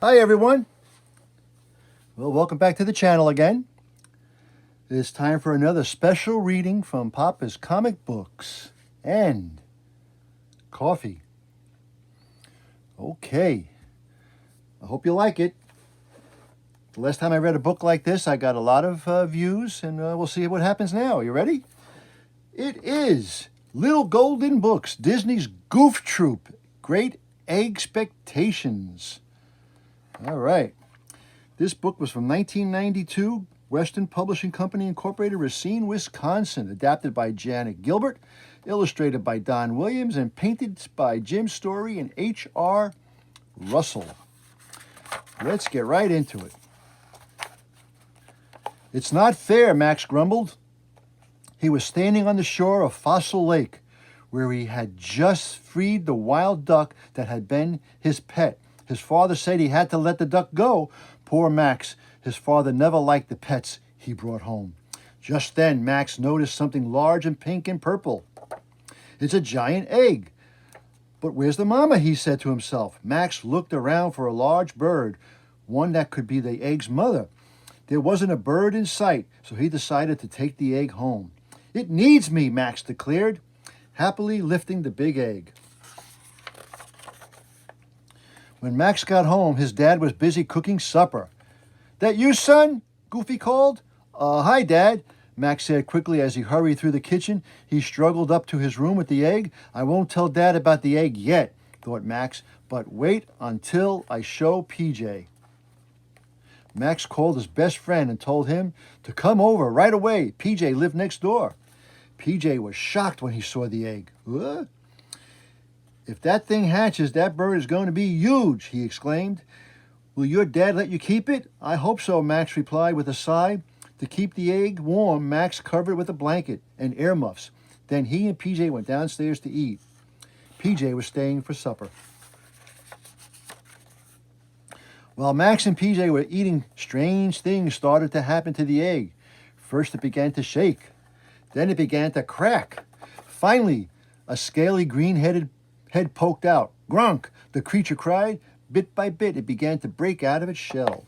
Hi everyone. Well, welcome back to the channel again. It's time for another special reading from Papa's comic books and coffee. Okay, I hope you like it. The last time I read a book like this, I got a lot of views, and we'll see what happens now. You ready? It is Little Golden Books, Disney's Goof Troop, Great Egg-Spectations. All right. This book was from 1992, Western Publishing Company Incorporated, Racine, Wisconsin, adapted by Janet Gilbert, illustrated by Don Williams, and painted by Jim Story and H.R. Russell. Let's get right into it. It's not fair, Max grumbled. He was standing on the shore of Fossil Lake, where he had just freed the wild duck that had been his pet. His father said he had to let the duck go. Poor Max. His father never liked the pets he brought home. Just then, Max noticed something large and pink and purple. It's a giant egg. But where's the mama, he said to himself. Max looked around for a large bird, one that could be the egg's mother. There wasn't a bird in sight, so he decided to take the egg home. It needs me, Max declared, happily lifting the big egg. When Max got home, his dad was busy cooking supper. That you, son? Goofy called. Hi, Dad, Max said quickly as he hurried through the kitchen. He struggled up to his room with the egg. I won't tell Dad about the egg yet, thought Max, but wait until I show PJ. Max called his best friend and told him to come over right away. PJ lived next door. PJ was shocked when he saw the egg. What? If that thing hatches, that bird is going to be huge, he exclaimed. Will your dad let you keep it? I hope so, Max replied with a sigh. To keep the egg warm, Max covered it with a blanket and air muffs. Then he and PJ went downstairs to eat. PJ was staying for supper. While Max and PJ were eating, strange things started to happen to the egg. First it began to shake. Then it began to crack. Finally, a scaly green-headed head poked out. Grunk! The creature cried. Bit by bit, it began to break out of its shell.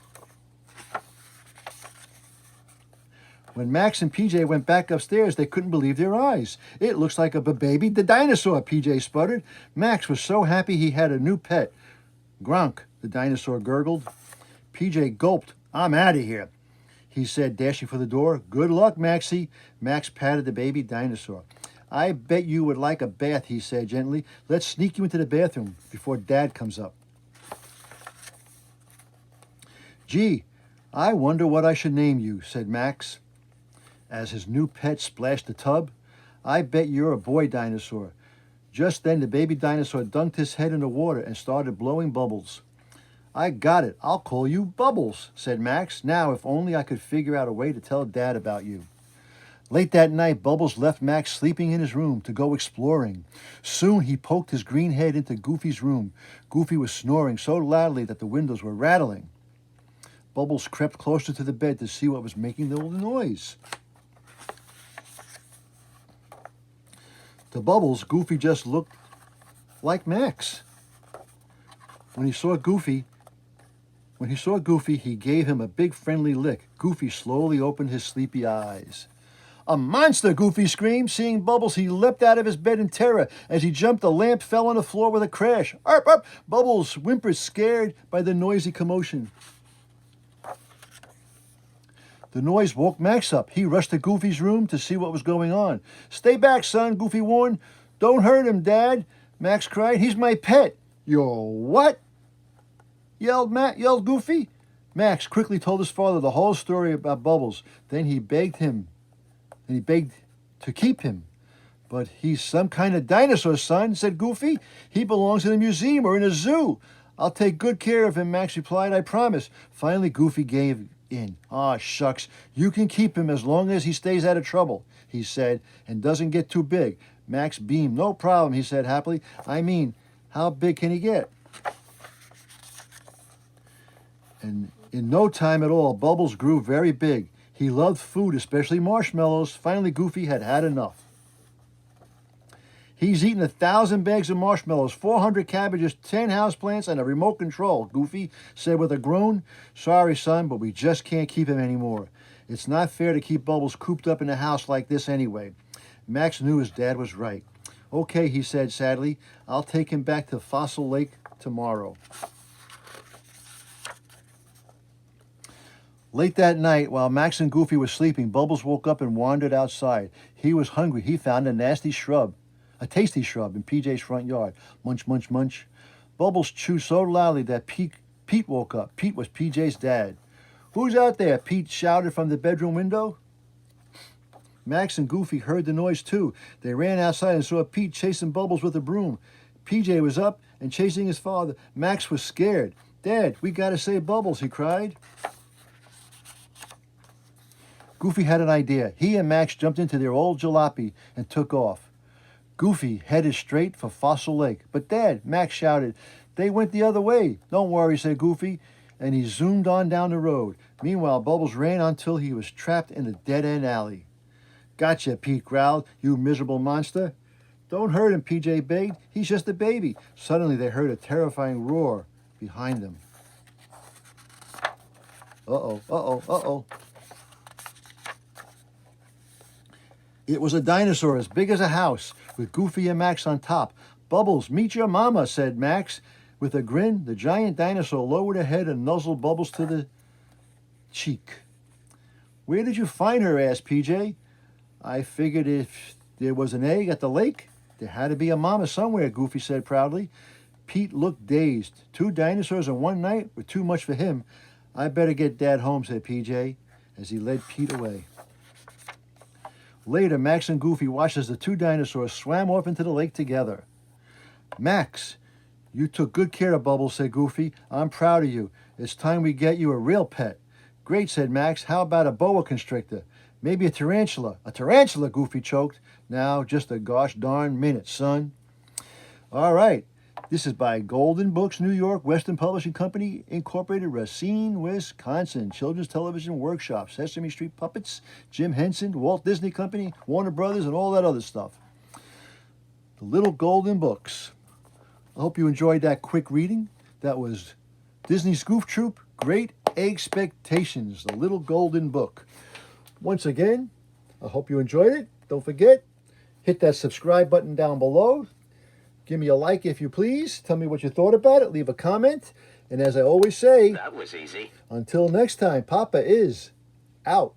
When Max and PJ went back upstairs, they couldn't believe their eyes. It looks like a baby dinosaur, PJ sputtered. Max was so happy he had a new pet. Grunk, the dinosaur gurgled. PJ gulped. I'm out of here, he said, dashing for the door. Good luck, Maxie. Max patted the baby dinosaur. I bet you would like a bath, he said gently. Let's sneak you into the bathroom before Dad comes up. Gee, I wonder what I should name you, said Max, as his new pet splashed the tub. I bet you're a boy dinosaur. Just then the baby dinosaur dunked his head in the water and started blowing bubbles. I got it. I'll call you Bubbles, said Max. Now, if only I could figure out a way to tell Dad about you. Late that night, Bubbles left Max sleeping in his room to go exploring. Soon he poked his green head into Goofy's room. Goofy was snoring so loudly that the windows were rattling. Bubbles crept closer to the bed to see what was making the noise. To Bubbles, Goofy just looked like Max. When he saw Goofy, he gave him a big friendly lick. Goofy slowly opened his sleepy eyes. A monster, Goofy screamed. Seeing Bubbles, he leapt out of his bed in terror. As he jumped, the lamp fell on the floor with a crash. Arp, arp! Bubbles whimpered, scared by the noisy commotion. The noise woke Max up. He rushed to Goofy's room to see what was going on. Stay back, son, Goofy warned. Don't hurt him, Dad, Max cried. He's my pet. Your what? Yelled Goofy. Max quickly told his father the whole story about Bubbles. Then he begged to keep him. But he's some kind of dinosaur, son, said Goofy. He belongs in a museum or in a zoo. I'll take good care of him, Max replied. I promise. Finally, Goofy gave in. Aw, shucks. You can keep him as long as he stays out of trouble, he said, and doesn't get too big. Max beamed. No problem, he said happily. I mean, how big can he get? And in no time at all, Bubbles grew very big. He loved food, especially marshmallows. Finally, Goofy had had enough. He's eaten 1,000 bags of marshmallows, 400 cabbages, 10 houseplants, and a remote control, Goofy said with a groan. Sorry, son, but we just can't keep him anymore. It's not fair to keep Bubbles cooped up in a house like this anyway. Max knew his dad was right. Okay, he said sadly, I'll take him back to Fossil Lake tomorrow. Late that night, while Max and Goofy were sleeping, Bubbles woke up and wandered outside. He was hungry. He found a tasty shrub in PJ's front yard. Munch, munch, munch. Bubbles chewed so loudly that Pete woke up. Pete was PJ's dad. Who's out there? Pete shouted from the bedroom window. Max and Goofy heard the noise too. They ran outside and saw Pete chasing Bubbles with a broom. PJ was up and chasing his father. Max was scared. Dad, we gotta save Bubbles, he cried. Goofy had an idea. He and Max jumped into their old jalopy and took off. Goofy headed straight for Fossil Lake. But Dad, Max shouted, they went the other way. Don't worry, said Goofy, and he zoomed on down the road. Meanwhile, Bubbles ran until he was trapped in a dead-end alley. Gotcha, Pete growled, you miserable monster. Don't hurt him, PJ begged. He's just a baby. Suddenly they heard a terrifying roar behind them. Uh-oh, uh-oh, uh-oh. It was a dinosaur as big as a house, with Goofy and Max on top. Bubbles, meet your mama, said Max. With a grin, the giant dinosaur lowered her head and nuzzled Bubbles to the cheek. Where did you find her? Asked PJ. I figured if there was an egg at the lake, there had to be a mama somewhere, Goofy said proudly. Pete looked dazed. 2 dinosaurs in one night were too much for him. I better get Dad home, said PJ, as he led Pete away. Later, Max and Goofy watched as the 2 dinosaurs swam off into the lake together. Max, you took good care of Bubbles, said Goofy. I'm proud of you. It's time we get you a real pet. Great, said Max. How about a boa constrictor? Maybe a tarantula. A tarantula, Goofy choked. Now, just a gosh darn minute, son. All right. This is by Golden Books, New York, Western Publishing Company, Incorporated, Racine, Wisconsin. Children's Television Workshop, Sesame Street Puppets, Jim Henson, Walt Disney Company, Warner Brothers, and all that other stuff. The Little Golden Books. I hope you enjoyed that quick reading. That was Disney's Goof Troop, Great Egg-Spectations, The Little Golden Book. Once again, I hope you enjoyed it. Don't forget, hit that subscribe button down below. Give me a like if you please. Tell me what you thought about it. Leave a comment. And as I always say, That was easy. Until next time, Papa is out.